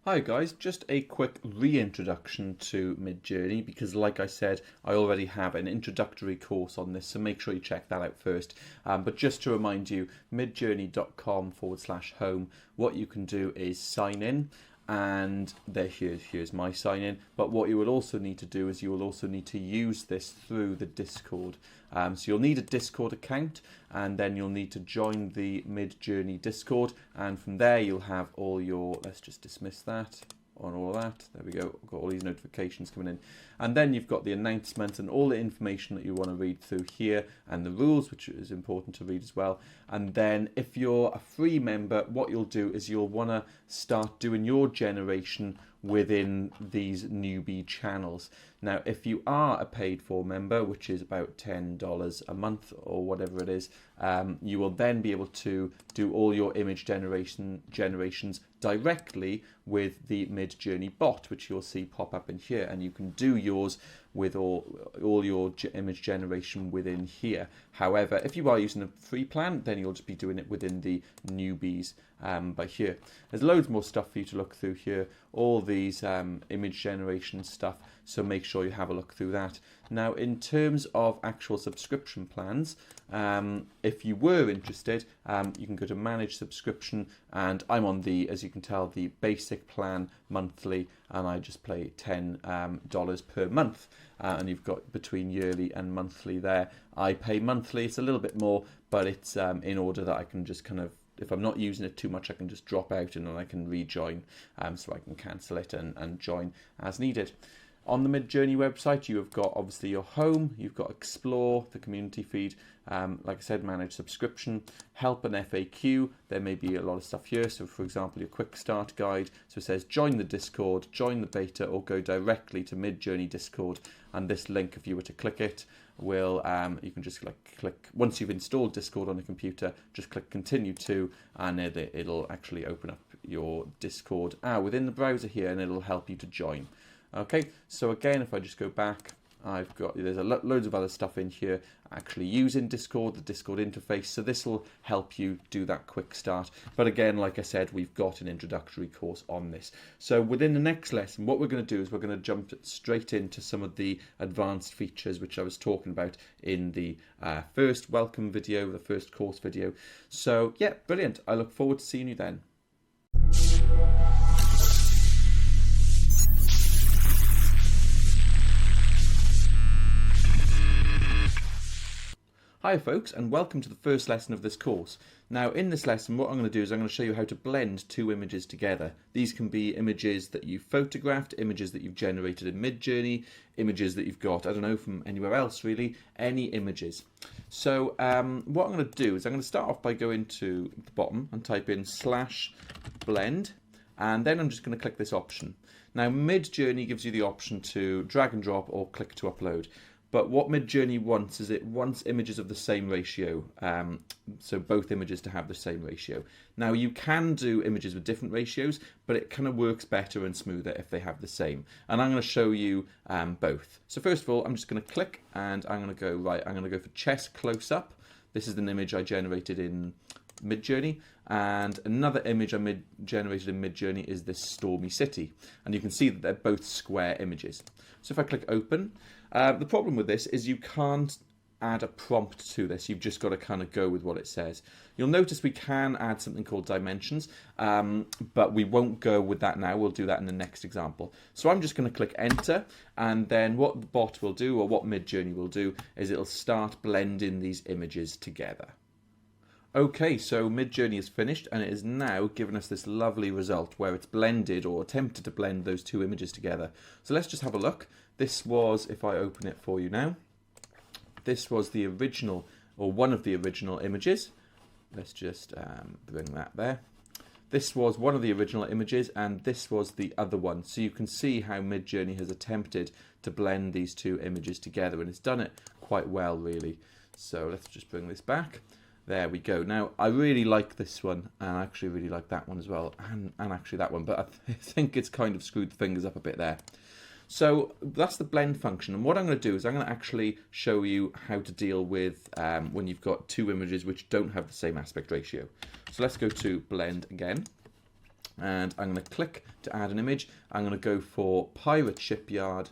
Hi guys, just a quick reintroduction to Midjourney because like I said, I already have an introductory course on this, so make sure you check that out first. But just to remind you, midjourney.com/home, what you can do is sign in, and here's my sign in. But what you will also need to do is you will also need to use this through the Discord. So you'll need a Discord account, and then you'll need to join the Midjourney Discord, and from there you'll have all your, let's just dismiss that on all that. There we go, got all these notifications coming in. And then you've got the announcements and all the information that you want to read through here, and the rules, which is important to read as well. And then if you're a free member, what you'll do is you'll want to start doing your generation within these newbie channels. Now, if you are a paid for member, which is about $10 a month or whatever it is, you will then be able to do all your image generations directly with the Midjourney bot, which you'll see pop up in here, and you can do yours with all your image generation within here. However, if you are using a free plan, then you'll just be doing it within the newbies by here. There's loads more stuff for you to look through here, all these image generation stuff, so make sure you have a look through that. Now, in terms of actual subscription plans, if you were interested, you can go to manage subscription, and I'm on the, as you can tell, the basic plan monthly, and I just pay $10 per month. And you've got between yearly and monthly there. I pay monthly, it's a little bit more, but it's in order that I can just kind of, if I'm not using it too much, I can just drop out and then I can rejoin, so I can cancel it and join as needed. On the Midjourney website, you have got obviously your home, you've got explore, the community feed, like I said, manage subscription, help and FAQ. There may be a lot of stuff here. So for example, your quick start guide. So it says join the Discord, join the beta, or go directly to Midjourney Discord. And this link, if you were to click it, will you can just click once you've installed Discord on the computer, just click continue to, and it'll actually open up your Discord within the browser here, and it'll help you to join. Okay, so again, if I just go back, I've got, there's loads of other stuff in here actually using Discord, the Discord interface, so this will help you do that quick start. But again, like I said, we've got an introductory course on this. So within the next lesson, what we're going to do is we're going to jump straight into some of the advanced features which I was talking about in the first welcome video, the first course video. So yeah, brilliant. I look forward to seeing you then. Hi folks, and welcome to the first lesson of this course. Now in this lesson, what I'm going to do is I'm going to show you how to blend two images together. These can be images that you've photographed, images that you've generated in Midjourney, images that you've got, I don't know, from anywhere else really, any images. So what I'm going to do is I'm going to start off by going to the bottom and type in /blend, and then I'm just going to click this option. Now Midjourney gives you the option to drag and drop or click to upload. But what Midjourney wants is it wants images of the same ratio, so both images to have the same ratio. Now you can do images with different ratios, but it kind of works better and smoother if they have the same. And I'm going to show you both. So first of all, I'm just going to click and I'm going to go, right, I'm going to go for chest close-up. This is an image I generated in Midjourney, and another image I generated in Midjourney is this stormy city, and you can see that they're both square images. So if I click open, the problem with this is you can't add a prompt to this. You've just got to kind of go with what it says. You'll notice we can add something called dimensions, but we won't go with that now. We'll do that in the next example. So I'm just going to click enter, and then what the bot will do, or what Midjourney will do, is it'll start blending these images together. Okay, so Midjourney is finished, and it is now given us this lovely result where it's blended or attempted to blend those two images together. So let's just have a look. This was, if I open it for you now, this was the original, or one of the original images. Let's just bring that there. This was one of the original images, and this was the other one. So you can see how Midjourney has attempted to blend these two images together, and it's done it quite well, really. So let's just bring this back. There we go. Now, I really like this one, and I actually really like that one as well, and actually that one, but I think it's kind of screwed the fingers up a bit there. So that's the blend function, and what I'm going to do is I'm going to actually show you how to deal with when you've got two images which don't have the same aspect ratio. So let's go to blend again, And I'm going to click to add an image. I'm going to go for Pirate Shipyard,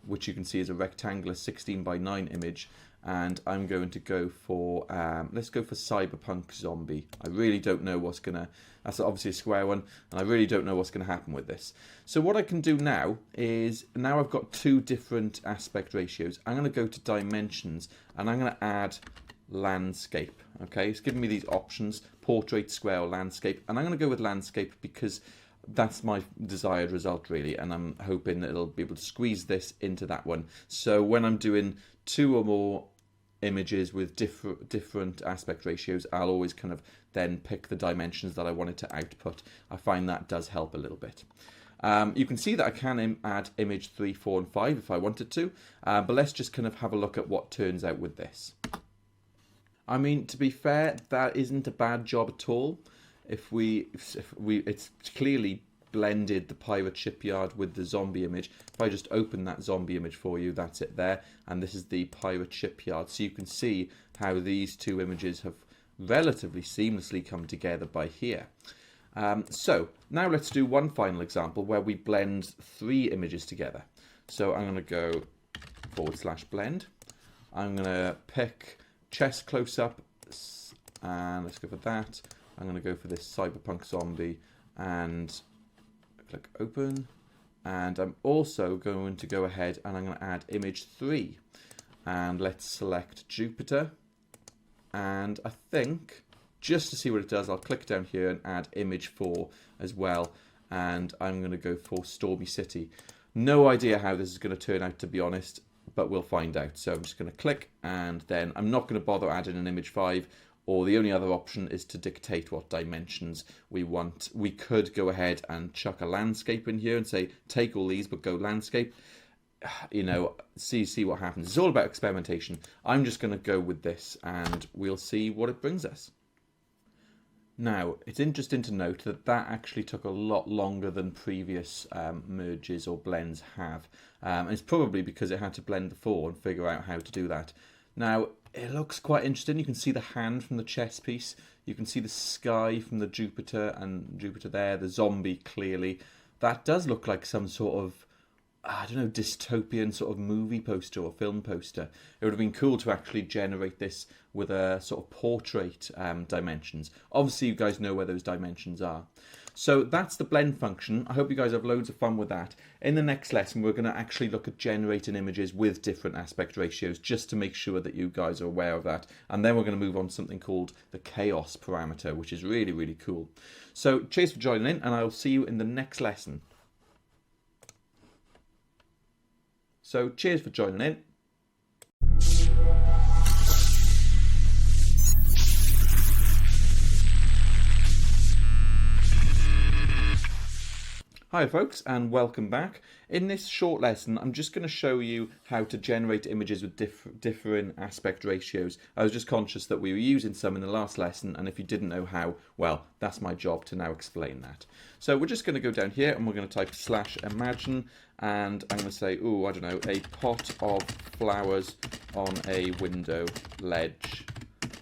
which you can see is a rectangular 16:9 image. And I'm going to go for, let's go for Cyberpunk Zombie. I really don't know what's going to, that's obviously a square one, and I really don't know what's going to happen with this. So what I can do now is, now I've got two different aspect ratios. I'm going to go to dimensions, and I'm going to add landscape. Okay, it's giving me these options, portrait, square, or landscape. And I'm going to go with landscape because that's my desired result really, and I'm hoping that it'll be able to squeeze this into that one. So when I'm doing two or more images with different aspect ratios, I'll always kind of then pick the dimensions that I wanted to output. I find that does help a little bit. You can see that I can add image 3, 4, and 5 if I wanted to, but let's just kind of have a look at what turns out with this. I mean, to be fair, that isn't a bad job at all. It's clearly blended the pirate shipyard with the zombie image. If I just open that zombie image for you, that's it there, and this is the pirate shipyard. So you can see how these two images have relatively seamlessly come together by here. So now let's do one final example where we blend three images together. So I'm going to go /blend. I'm going to pick chest close-up, and let's go for that. I'm going to go for this cyberpunk zombie and click open. And I'm also going to go ahead and I'm going to add image 3. And let's select Jupiter. And I think, just to see what it does, I'll click down here and add image 4 as well. And I'm going to go for Stormy City. No idea how this is going to turn out, to be honest, but we'll find out. So I'm just going to click, and then I'm not going to bother adding an image 5, or the only other option is to dictate what dimensions we want. We could go ahead and chuck a landscape in here and say, take all these, but go landscape. You know, see what happens. It's all about experimentation. I'm just going to go with this, and we'll see what it brings us. Now, it's interesting to note that that actually took a lot longer than previous merges or blends have. And it's probably because it had to blend the 4 and figure out how to do that. Now, it looks quite interesting. You can see the hand from the chess piece. You can see the sky from the Jupiter and Jupiter there, the zombie clearly. That does look like some sort of, I don't know, dystopian sort of movie poster or film poster. It would have been cool to actually generate this with a sort of portrait dimensions. Obviously, you guys know where those dimensions are. So that's the blend function. I hope you guys have loads of fun with that. In the next lesson, we're going to actually look at generating images with different aspect ratios, just to make sure that you guys are aware of that. And then we're going to move on to something called the chaos parameter, which is really, really cool. So cheers for joining in, and I'll see you in the next lesson. So cheers for joining in. Hi folks, and welcome back. In this short lesson, I'm just going to show you how to generate images with different aspect ratios. I was just conscious that we were using some in the last lesson, and if you didn't know how, well, that's my job to now explain that. So we're just going to go down here and we're going to type /imagine, and I'm going to say, ooh, I don't know, a pot of flowers on a window ledge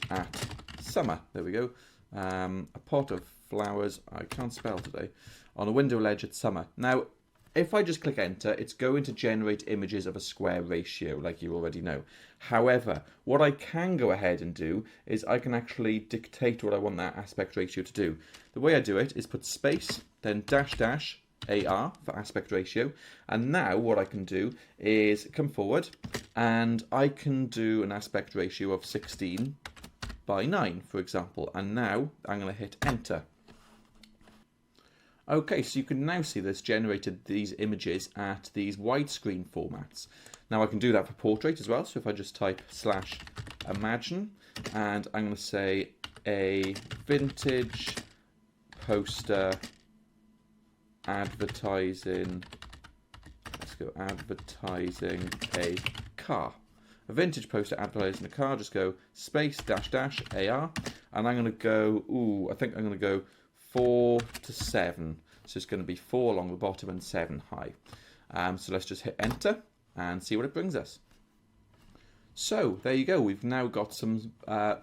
at summer. There we go. A pot of flowers, I can't spell today, on a window ledge at summer. Now, if I just click enter, it's going to generate images of a square ratio, like you already know. However, what I can go ahead and do is I can actually dictate what I want that aspect ratio to do. The way I do it is put space, then --AR for aspect ratio. And now what I can do is come forward and I can do an aspect ratio of 16:9, for example. And now I'm going to hit enter. Okay, so you can now see this generated these images at these widescreen formats. Now I can do that for portrait as well. So if I just type /imagine, and I'm going to say a vintage poster advertising, let's go advertising a car. A vintage poster advertising a car, just go space --AR, and I'm going to go, ooh, I think I'm going to go 4 to 7. So it's going to be 4 along the bottom and 7 high. So let's just hit enter and see what it brings us. So there you go, we've now got some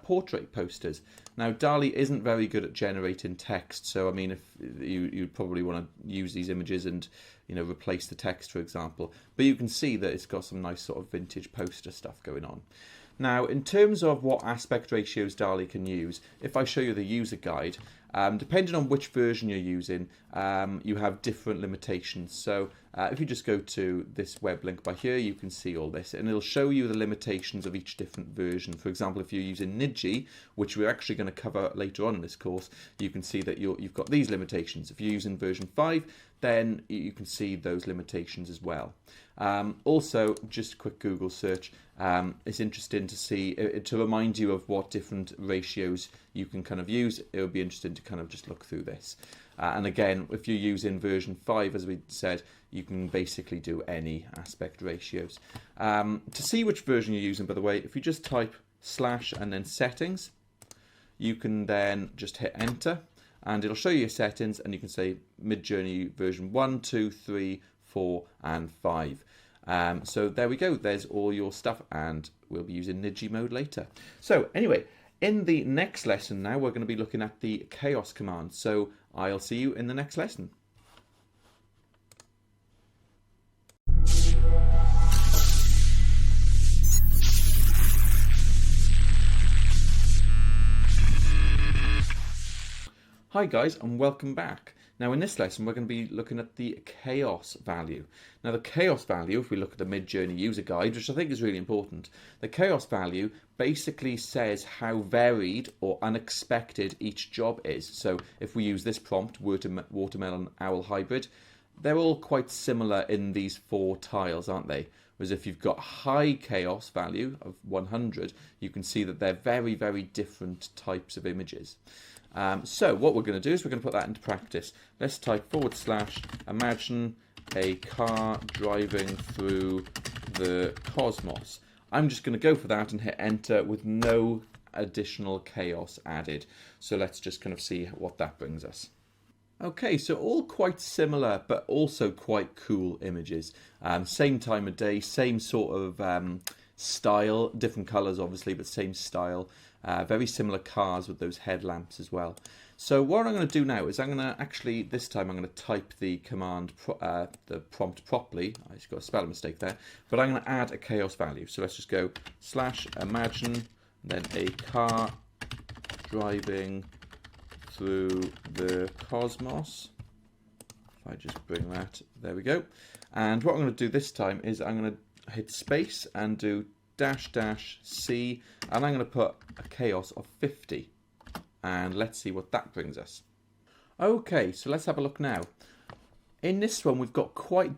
portrait posters. Now DALL-E isn't very good at generating text, so I mean if you'd probably want to use these images and replace the text, for example, but you can see that it's got some nice sort of vintage poster stuff going on. Now in terms of what aspect ratios DALL-E can use, if I show you the user guide, depending on which version you're using, you have different limitations. So if you just go to this web link by here, you can see all this, and it'll show you the limitations of each different version. For example, if you're using Midjourney, which we're actually going to cover later on in this course, you can see that you've got these limitations. If you're using version 5, then you can see those limitations as well. Also, just a quick Google search. It's interesting to see, to remind you of what different ratios you can kind of use. It would be interesting to kind of just look through this. And again, if you're using version 5, as we said, you can basically do any aspect ratios. To see which version you're using, by the way, if you just type / and then settings, you can then just hit enter, and it'll show you your settings, and you can say Midjourney version 1, 2, 3, 4, and 5. So there we go, there's all your stuff, and we'll be using Midjourney mode later. So anyway, in the next lesson now, we're going to be looking at the chaos command. So I'll see you in the next lesson. Hi guys, and welcome back. Now in this lesson we're going to be looking at the chaos value. Now the chaos value, if we look at the Midjourney user guide, which I think is really important, the chaos value basically says how varied or unexpected each job is. So if we use this prompt, watermelon owl hybrid, they're all quite similar in these 4 tiles, aren't they? Whereas if you've got high chaos value of 100, you can see that they're very, very different types of images. So what we're going to do is we're going to put that into practice. Let's type / imagine a car driving through the cosmos. I'm just going to go for that and hit enter with no additional chaos added. So let's just kind of see what that brings us. Okay, so all quite similar, but also quite cool images. Same time of day, same sort of style, different colours obviously, but same style. Very similar cars with those headlamps as well. So what I'm going to do now is I'm going to actually, this time I'm going to type the command, the prompt properly. I just got a spelling mistake there, but I'm going to add a chaos value. So let's just go / imagine, then a car driving through the cosmos. If I just bring that, there we go. And what I'm going to do this time is I'm going to hit space and do --C, and I'm going to put a chaos of 50, and let's see what that brings us. Okay, so let's have a look now. In this one we've got quite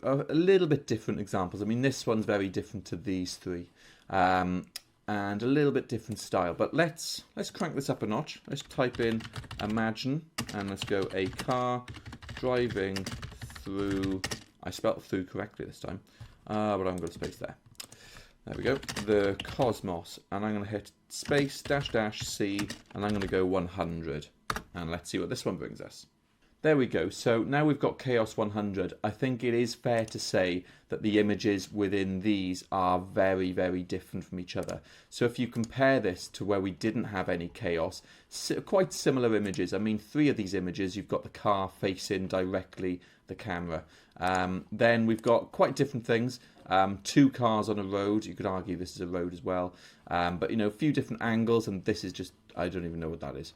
a little bit different examples. I mean, this one's very different to these 3, and a little bit different style, but let's crank this up a notch. Let's type in imagine, and let's go a car driving through, I spelled through correctly this time, but I haven't got a space there. There we go, the cosmos, and I'm going to hit space --C, and I'm going to go 100, and let's see what this one brings us. There we go, so now we've got chaos 100. I think it is fair to say that the images within these are very, very different from each other. So if you compare this to where we didn't have any chaos, quite similar images. I mean, 3 of these images, you've got the car facing directly the camera. Then we've got quite different things. 2 cars on a road. You could argue this is a road as well. But, a few different angles, and this is just, I don't even know what that is.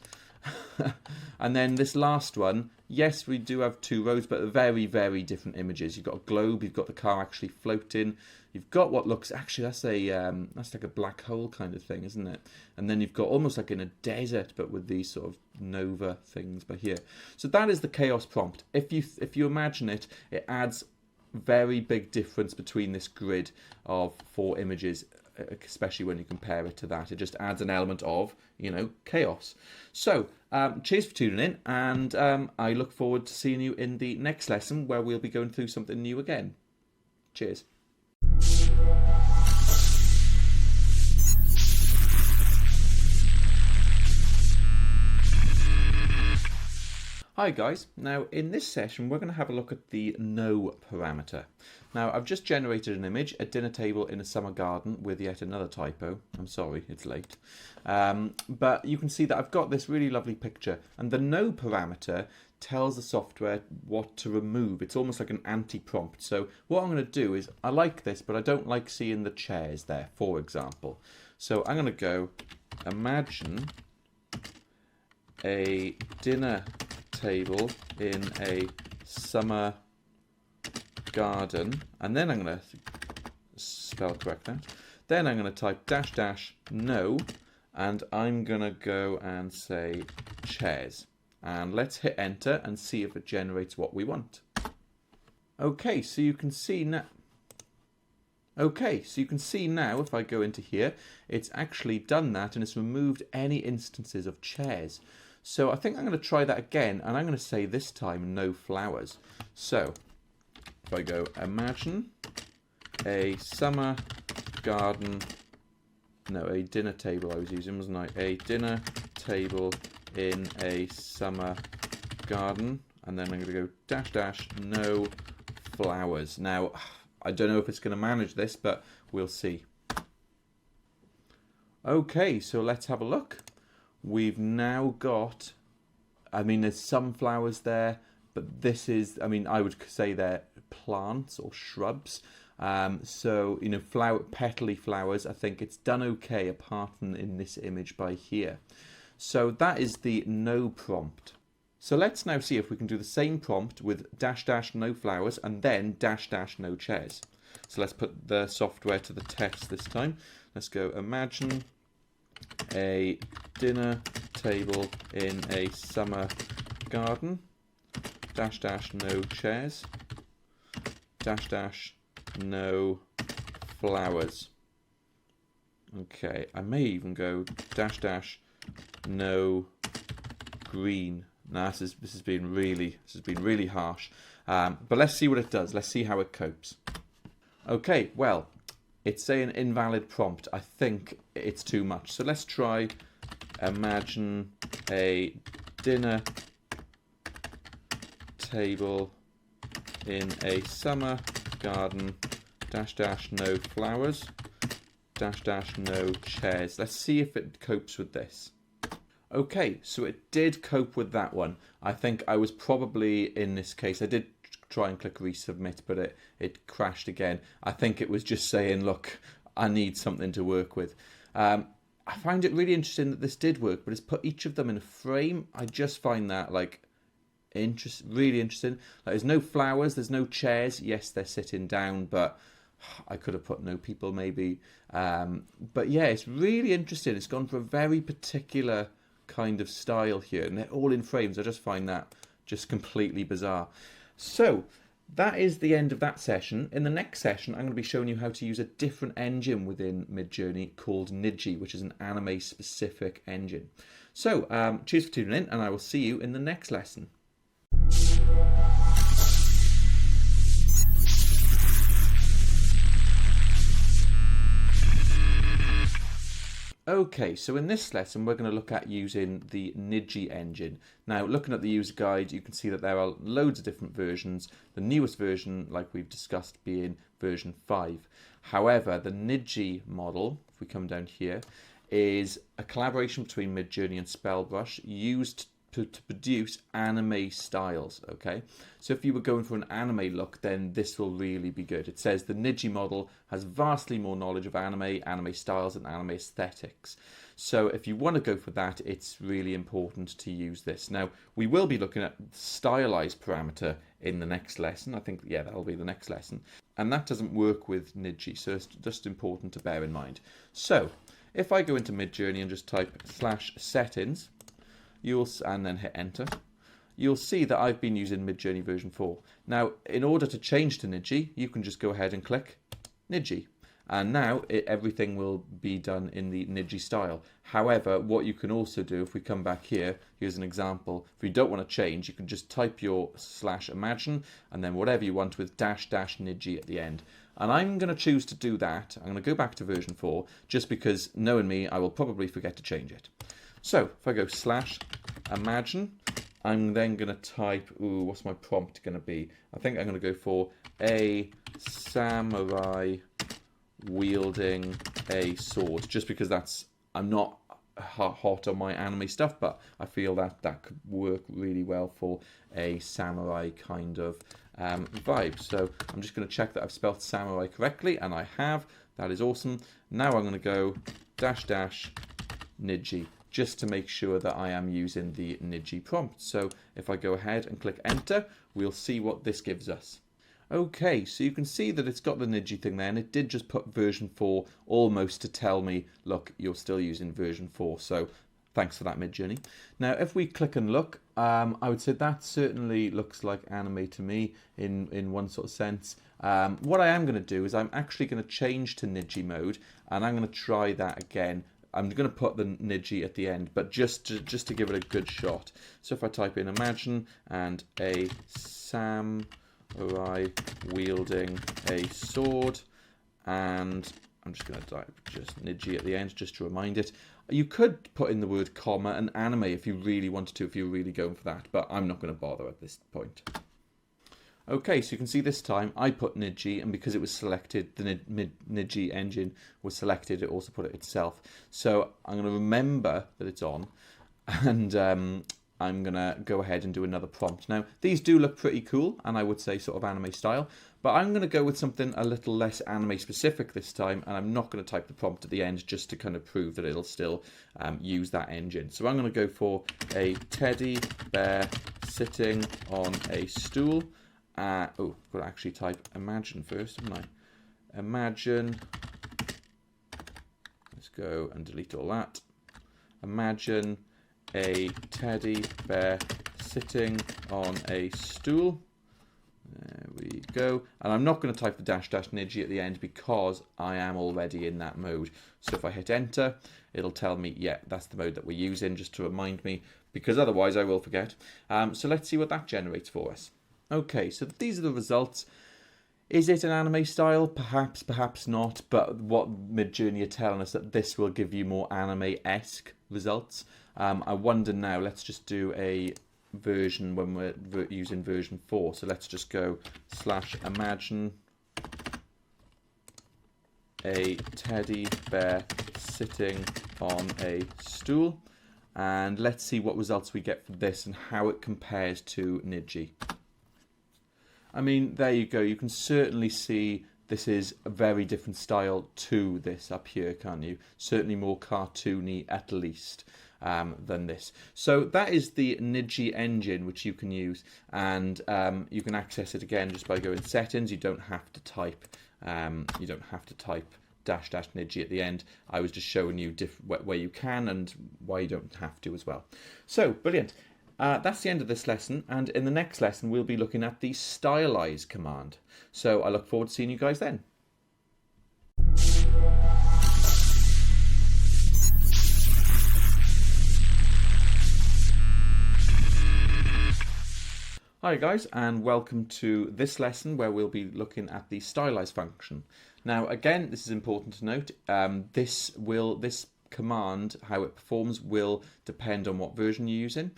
And then this last one, yes, we do have 2 roads, but very, very different images. You've got a globe, you've got the car actually floating, you've got what looks, actually that's like a black hole kind of thing, isn't it? And then you've got almost like in a desert, but with these sort of nova things by here. So that is the chaos prompt. If you imagine it, it adds very big difference between this grid of 4 images, especially when you compare it to that. It just adds an element of, chaos. So, cheers for tuning in, and I look forward to seeing you in the next lesson where we'll be going through something new again. Cheers. Hi guys, now in this session we're going to have a look at the no parameter. Now I've just generated an image, a dinner table in a summer garden with yet another typo. I'm sorry, it's late. But you can see that I've got this really lovely picture, and the no parameter tells the software what to remove. It's almost like an anti-prompt. So what I'm going to do is, I like this, but I don't like seeing the chairs there, for example. So I'm going to go, imagine a dinner table in a summer garden, and then I'm going to spell correct that. Then I'm going to type dash dash no, and I'm going to go and say chairs, and let's hit enter and see if it generates what we want. Okay, so you can see now. Okay, so you can see now if I go into here, it's actually done that and it's removed any instances of chairs. So I think I'm going to try that again, and I'm going to say this time no flowers. So if I go imagine a summer garden, no, a dinner table I was using, wasn't I? A dinner table in a summer garden, and then I'm going to go dash dash no flowers. Now I don't know if it's going to manage this, but we'll see. Okay, so let's have a look. We've now got, I mean, there's some flowers there, but this is, I mean, I would say they're plants or shrubs. So, you know, petally flowers, I think it's done okay apart from in this image by here. So that is the no prompt. So let's now see if we can do the same prompt with dash dash no flowers and then dash dash no chairs. So let's put the software to the test this time. Let's go imagine a dinner table in a summer garden, dash dash no chairs, dash dash no flowers. Okay, I may even go dash dash no green. Now this has been really harsh, but let's see what it does. Let's see how it copes. Okay, well, it's saying invalid prompt. I think it's too much. So let's try imagine a dinner table in a summer garden, dash dash no flowers, dash dash no chairs. Let's see if it copes with this. Okay, so it did cope with that one. I think I was probably, in this case, I did try and click resubmit, but it crashed again. I think it was just saying, look, I need something to work with. I find it really interesting that this did work, but it's put each of them in a frame. I just find that like really interesting. Like, there's no flowers, there's no chairs. Yes, they're sitting down, but I could have put no people maybe. But yeah, it's really interesting. It's gone for a very particular kind of style here, and they're all in frames. I just find that just completely bizarre. So that is the end of that session. In the next session, I'm going to be showing you how to use a different engine within Midjourney called Nidji, which is an anime specific engine. So cheers for tuning in, and I will see you in the next lesson. Okay, so in this lesson we're going to look at using the Nidji engine. Now, looking at the user guide, you can see that there are loads of different versions. The newest version, like we've discussed, being version 5. However, the Nidji model, if we come down here, is a collaboration between Midjourney and Spellbrush used to produce anime styles. Okay, so if you were going for an anime look, then this will really be good. It says the Nidji model has vastly more knowledge of anime styles and anime aesthetics. So if you want to go for that, it's really important to use this. Now, we will be looking at stylized parameter in the next lesson. I think, yeah, that'll be the next lesson. And that doesn't work with Nidji, so it's just important to bear in mind. So if I go into Midjourney and just type /settings, and then hit enter, you'll see that I've been using Midjourney version 4. Now, in order to change to Nidji, you can just go ahead and click Nidji. And now everything will be done in the Nidji style. However, what you can also do, if we come back here, here's an example. If you don't want to change, you can just type your /imagine and then whatever you want with dash dash Nidji at the end. And I'm going to choose to do that. I'm going to go back to version 4 just because, knowing me, I will probably forget to change it. So if I go /imagine I'm then going to type, ooh, what's my prompt going to be? I think I'm going to go for a samurai wielding a sword, just because I'm not hot on my anime stuff, but I feel that could work really well for a samurai kind of vibe. So I'm just going to check that I've spelled samurai correctly, and I have. That is awesome. Now I'm going to go --Niji, just to make sure that I am using the Niji prompt. So if I go ahead and click enter, we'll see what this gives us. Okay, so you can see that it's got the Niji thing there, and it did just put version 4 almost to tell me, look, you're still using version 4. So thanks for that, Midjourney. Now, if we click and look, I would say that certainly looks like anime to me in one sort of sense. What I am going to do is I'm actually going to change to Niji mode, and I'm going to try that again. I'm going to put the Niji at the end, but just to give it a good shot. So if I type in imagine and a samurai wielding a sword, and I'm just going to type just Niji at the end just to remind it. You could put in the word comma and anime if you really wanted to, if you're really going for that, but I'm not going to bother at this point. Okay, so you can see this time I put Niji, and because it was selected, the Niji engine was selected, it also put it itself. So I'm going to remember that it's on, and I'm going to go ahead and do another prompt. Now, these do look pretty cool, and I would say sort of anime style, but I'm going to go with something a little less anime specific this time, and I'm not going to type the prompt at the end just to kind of prove that it'll still use that engine. So I'm going to go for a teddy bear sitting on a stool. Got to actually type imagine first, haven't I? Imagine. Let's go and delete all that. Imagine a teddy bear sitting on a stool. There we go. And I'm not going to type the --Niji at the end because I am already in that mode. So if I hit enter, it'll tell me, yeah, that's the mode that we're using, just to remind me, because otherwise I will forget. So let's see what that generates for us. Okay, so these are the results. Is it an anime style? Perhaps, perhaps not. But what Midjourney are telling us that this will give you more anime-esque results. I wonder now, let's just do a version when we're using version 4. So let's just go /imagine a teddy bear sitting on a stool. And let's see what results we get for this and how it compares to Niji. I mean, there you go. You can certainly see this is a very different style to this up here, can't you? Certainly more cartoony, at least, than this. So that is the Niji engine, which you can use, and you can access it again just by going settings. You don't have to type. You don't have to type --Niji at the end. I was just showing you where you can and why you don't have to as well. So brilliant. That's the end of this lesson, and in the next lesson we'll be looking at the stylize command. So I look forward to seeing you guys then. Hi guys, and welcome to this lesson where we'll be looking at the stylize function. Now again, this is important to note, this command, how it performs, will depend on what version you're using.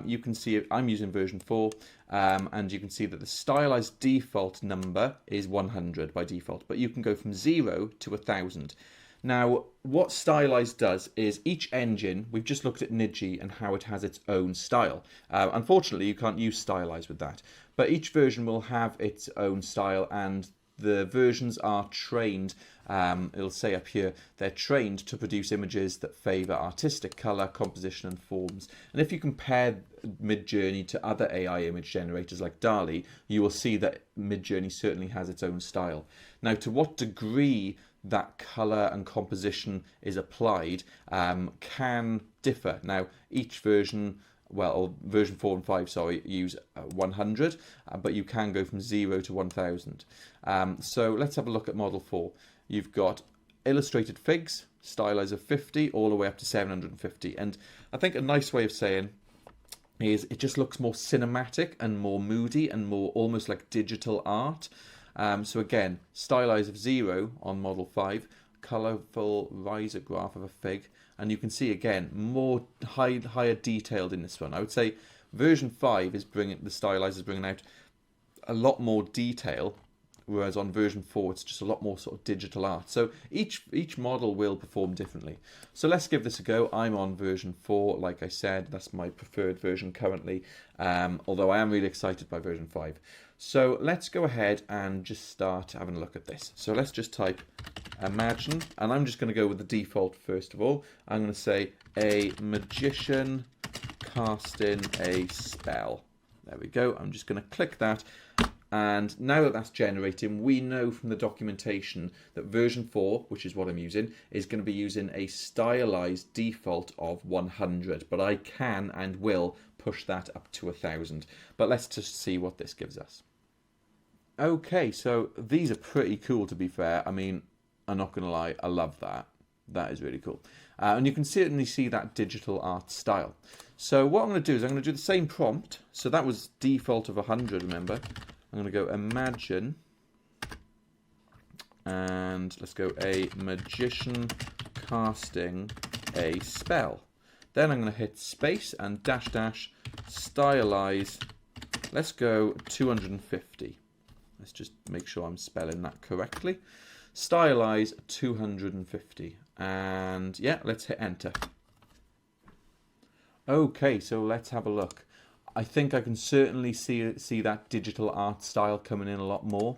You can see I'm using version 4, and you can see that the stylized default number is 100 by default, but you can go from 0 to 1000. Now, what stylize does is each engine, we've just looked at Niji and how it has its own style. Unfortunately, you can't use stylize with that, but each version will have its own style, and the versions are trained, it'll say up here, they're trained to produce images that favour artistic colour, composition and forms. And if you compare Midjourney to other AI image generators like DALL-E, you will see that Midjourney certainly has its own style. Now, to what degree that colour and composition is applied can differ. Now, each version, or version 4 and 5, sorry, use 100, but you can go from 0 to 1000. So let's have a look at model 4. You've got illustrated figs, stylize of 50, all the way up to 750. And I think a nice way of saying is it just looks more cinematic and more moody and more almost like digital art. So again, stylize of 0 on model 5, colourful riser graph of a fig, and you can see again more higher detailed in this one. I would say Version 5 is bringing, the stylizer is bringing out a lot more detail, whereas on version 4 it's just a lot more sort of digital art. So each model will perform differently. So let's give this a go. I'm on version 4, like I said, that's my preferred version currently, although I am really excited by version 5. So let's go ahead and just start having a look at this. So let's just type imagine, and I'm just going to go with the default first of all. I'm going to say a magician casting a spell. There we go. I'm just going to click that. And now that that's generating, we know from the documentation that version 4, which is what I'm using, is going to be using a stylized default of 100. But I can and will push that up to 1000. But let's just see what this gives us. Okay, so these are pretty cool, to be fair. I mean, I'm not going to lie, I love that. That is really cool. And you can certainly see that digital art style. So what I'm going to do is I'm going to do the same prompt. So that was default of 100, remember. I'm going to go imagine, and let's go a magician casting a spell. Then I'm going to hit space and dash dash stylize. Let's go 250. Let's just make sure I'm spelling that correctly. Stylize 250, and yeah, let's hit enter. Okay, so let's have a look. I think I can certainly see that digital art style coming in a lot more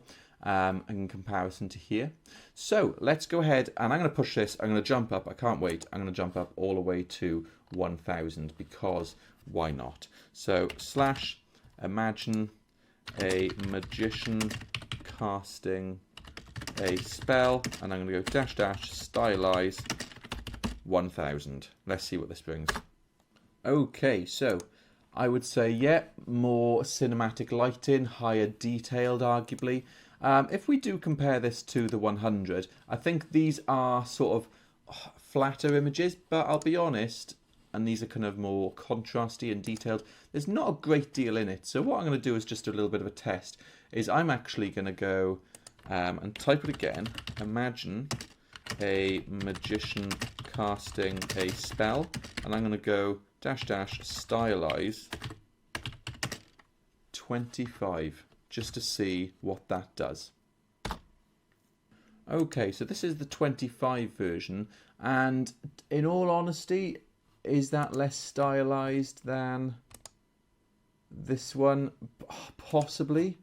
in comparison to here. So let's go ahead, and I'm going to push this. I'm going to jump up. I can't wait. I'm going to jump up all the way to 1000 because why not? So slash imagine a magician casting a spell, and I'm going to go dash dash stylize 1000. Let's see what this brings. Okay, so I would say, yeah, more cinematic lighting, higher detailed, arguably. If we do compare this to the 100, I think these are sort of flatter images, but I'll be honest, and these are kind of more contrasty and detailed. There's not a great deal in it. So what I'm going to do is just a little bit of a test, is I'm actually going to go and type it again. Imagine a magician casting a spell, and I'm going to go dash dash stylize 25 just to see what that does. Okay, so this is the 25 version, and in all honesty, is that less stylized than this one? Possibly.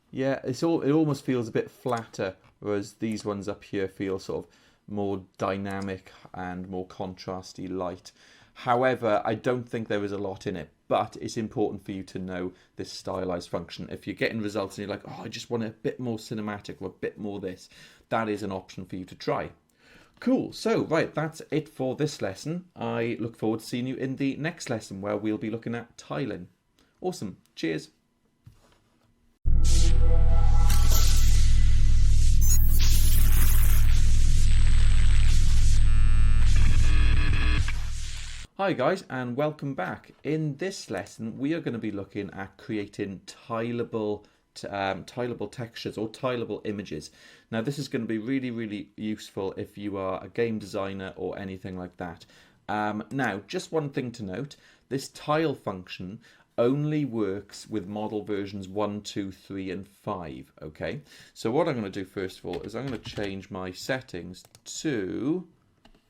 Yeah, it almost feels a bit flatter, whereas these ones up here feel sort of more dynamic and more contrasty light. However, I don't think there is a lot in it, but it's important for you to know this stylized function. If you're getting results and you're like, oh, I just want it a bit more cinematic or a bit more this, that is an option for you to try. Cool. So, right, that's it for this lesson. I look forward to seeing you in the next lesson where we'll be looking at tiling. Awesome. Cheers. Hi guys, and welcome back. In this lesson we are going to be looking at creating tileable textures or tileable images. Now this is going to be really useful if you are a game designer or anything like that. Now just one thing to note, this tile function only works with model versions 1, 2, 3 and 5. Okay, so what I'm going to do first of all is I'm going to change my settings to,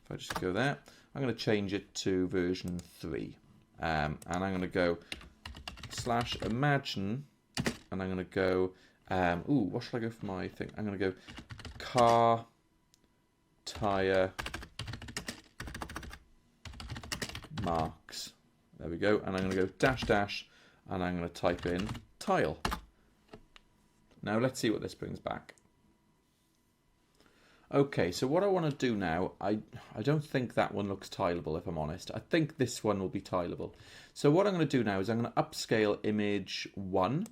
if I just go there, I'm going to change it to version 3, and I'm going to go /imagine, and I'm going to go, what should I go for my thing? I'm going to go car, tire, marks. There we go, and I'm going to go dash dash, and I'm going to type in tile. Now let's see what this brings back. Okay, so what I want to do now, I don't think that one looks tileable, if I'm honest. I think this one will be tileable. So what I'm going to do now is I'm going to upscale image 1,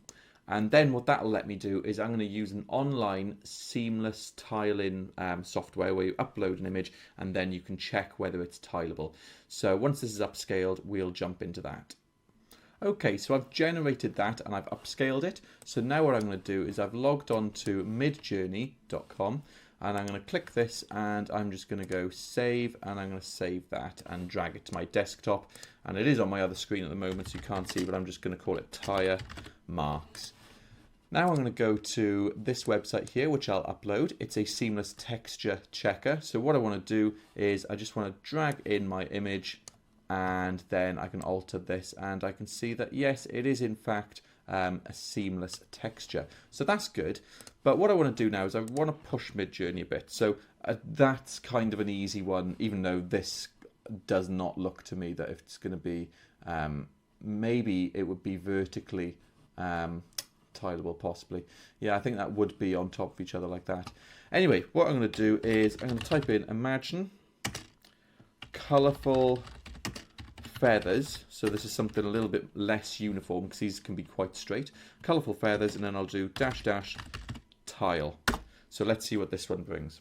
and then what that'll let me do is I'm going to use an online seamless tiling software where you upload an image and then you can check whether it's tileable. So once this is upscaled, we'll jump into that. Okay, so I've generated that and I've upscaled it. So now what I'm going to do is I've logged on to midjourney.com. and I'm going to click this, and I'm just going to go save, and I'm going to save that and drag it to my desktop. And it is on my other screen at the moment, so you can't see, but I'm just going to call it tire marks. Now I'm going to go to this website here, which I'll upload. It's a seamless texture checker. So what I want to do is I just want to drag in my image, and then I can alter this, and I can see that yes, it is in fact a seamless texture. So that's good. But what I want to do now is I want to push Midjourney a bit. So that's kind of an easy one, even though this does not look to me that if it's going to be, maybe it would be vertically tileable, possibly. Yeah, I think that would be on top of each other like that. Anyway, what I'm going to do is I'm going to type in imagine colorful feathers. So this is something a little bit less uniform because these can be quite straight. Colorful feathers, and then I'll do dash dash tile. So let's see what this one brings.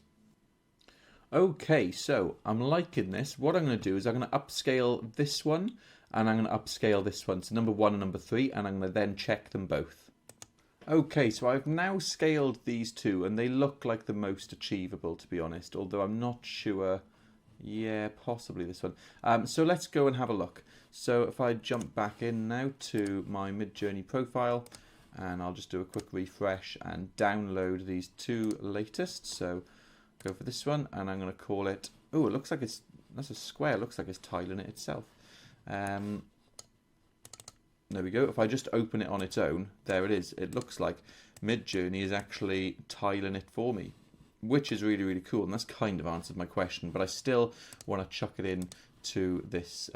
Okay, so I'm liking this. What I'm going to do is I'm going to upscale this one, and I'm going to upscale this one to number 1 and number 3, and I'm going to then check them both. Okay, so I've now scaled these two, and they look like the most achievable, to be honest, although I'm not sure. Yeah, possibly this one. So let's go and have a look. So if I jump back in now to my Midjourney profile, and I'll just do a quick refresh and download these two latest. So go for this one, and I'm going to call it, oh, it looks like that's a square, it looks like it's tiling it itself. There we go. If I just open it on its own, there it is. It looks like Midjourney is actually tiling it for me, which is really, really cool. And that's kind of answered my question, but I still want to chuck it in to this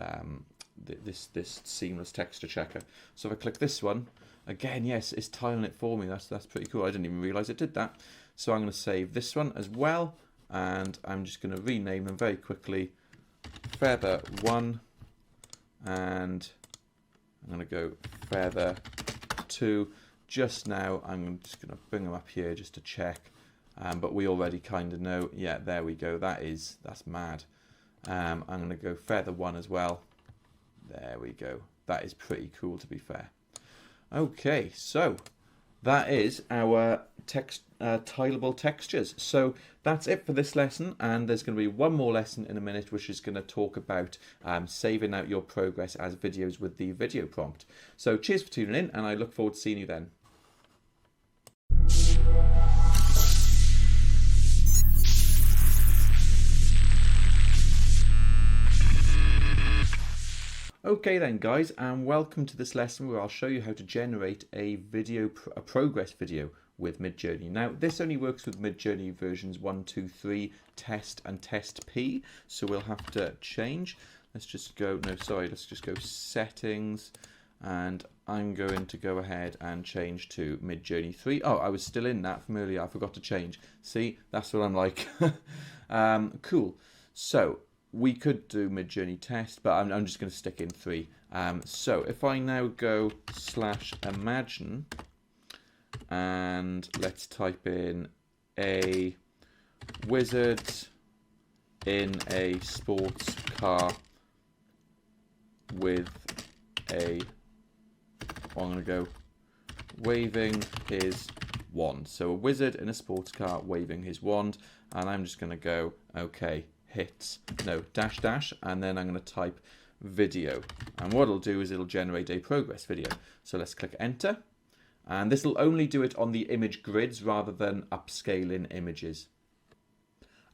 this seamless texture checker. So if I click this one, again, yes, it's tiling it for me. That's pretty cool. I didn't even realize it did that. So I'm going to save this one as well, and I'm just going to rename them very quickly. Feather 1, and I'm going to go feather 2. Just now, I'm just going to bring them up here just to check. But we already kind of know. Yeah, there we go. That's mad. I'm going to go feather 1 as well. There we go. That is pretty cool, to be fair. Okay, so that is our tileable textures. So that's it for this lesson, and there's going to be one more lesson in a minute, which is going to talk about saving out your progress as videos with the video prompt. So cheers for tuning in, and I look forward to seeing you then. Okay then guys, and welcome to this lesson where I'll show you how to generate a progress video with Midjourney. Now this only works with Midjourney versions 1, 2, 3, test and test P, so we'll have to change. Let's just go, let's just go settings, and I'm going to go ahead and change to Midjourney 3. Oh, I was still in that from earlier, I forgot to change. See, that's what I'm like. Cool. So we could do Midjourney test, but I'm just going to stick in 3. So if I now go /imagine, and let's type in a wizard in a sports car with I'm going to go waving his wand. So a wizard in a sports car waving his wand, and I'm just going to go, okay, dash dash, and then I'm going to type video, and what it'll do is it'll generate a progress video. So let's click enter, and this will only do it on the image grids rather than upscaling images.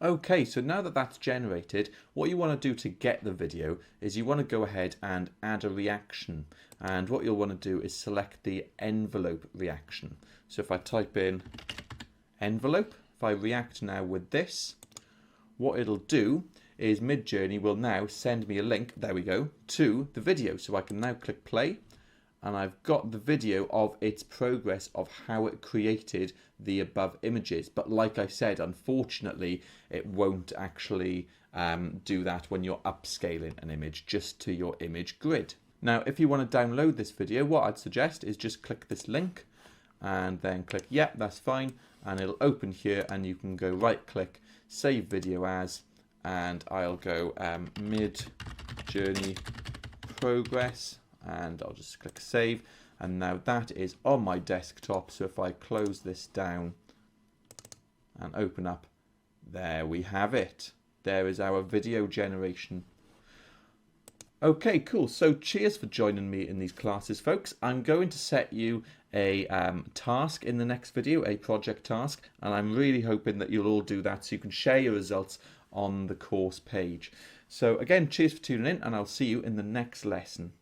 Okay, so now that that's generated, what you want to do to get the video is you want to go ahead and add a reaction, and what you'll want to do is select the envelope reaction. So if I type in envelope, if I react now with this, what it'll do is Midjourney will now send me a link, there we go, to the video. So I can now click play, and I've got the video of its progress of how it created the above images. But like I said, unfortunately, it won't actually do that when you're upscaling an image just to your image grid. Now, if you want to download this video, what I'd suggest is just click this link and then click, yeah, that's fine. And it'll open here, and you can go right click, save video as, and I'll go Midjourney progress, and I'll just click save, and now that is on my desktop. So if I close this down and open up There we have it. There is our video generation. Okay, cool. So cheers for joining me in these classes, folks. I'm going to set you a task in the next video, a project task, and I'm really hoping that you'll all do that so you can share your results on the course page. So again, cheers for tuning in, and I'll see you in the next lesson.